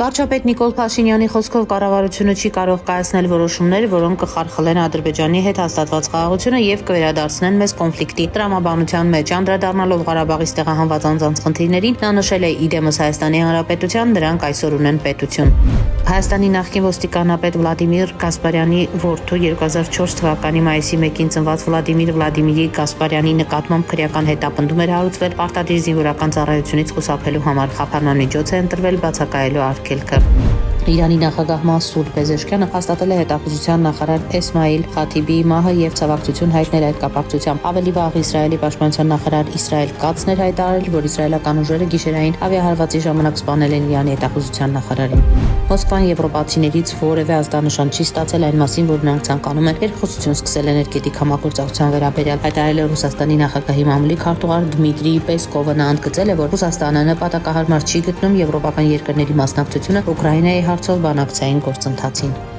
Վարչապետ Նիկոլ Փաշինյանի խոսքով կառավարությունը չի կարող կայացնել որոշումներ, որոնք կխարխլեն Ադրբեջանի հետ հաստատված խաղաղությունը եւ կվերադարձնեն մեզ կոնֆլիկտի տրամաբանության մեջ։ Անդրադառնալով Ղարաբաղից տեղահանված անձանց խնդիրներին, նա նշել է իդեմս Հայաստանի Հանրապետության, դրանք այսօր ունեն պետություն։ Հայաստանի նախկին ոստիկանապետ Վլադիմիր Գասպարյանի որդու 2004 թվականի մայիսի 1-ին ծնված Վլադիմիրի Գասպարյանի նկատմամբ քրեական հետապնդում էր հարուցվել պարտադիր զինվորական ծառայությունից խուսափելու համար։ Խափանման միջոց է ընտրվել բացակայելու արգելքը։ Իրանի նախագահ Մասուդ Պեզեշքյանը հաստատել է հետախուզության նախարար Էսմայիլ Խաթիբիի մահը եւ ցավակցություն հայտնել այդ կապակցությամբ։ Ավելի վաղ Իսրայելի պաշտպանության նախարար Իսրայել Կացն էր հայտարարել, որ իսրայելական ուժերը գիշերային ավիահարվածի ժամանակ սպանել են Իրանի հետախուզության նախարարին։ Մոսկվան եվրոպացիներից որևէ ազդանշան չի ստացել այն մասին, որ նրանք ցանկանում են երկխոսություն սկսել էներգետիկ համագործակցության վերաբերյալ։ Հայտարարել է Ռուսաստանի նախագահի մամուլի քարտուղար Դմիտրի Պեսկովը։ Նա ընդգծել է, որ Ռուսաստանը նպատակահարմար չի գտնում եվրոպական երկրների մասնակցությունը Ուկրաինայի հարցով բանակցային գործընթացին։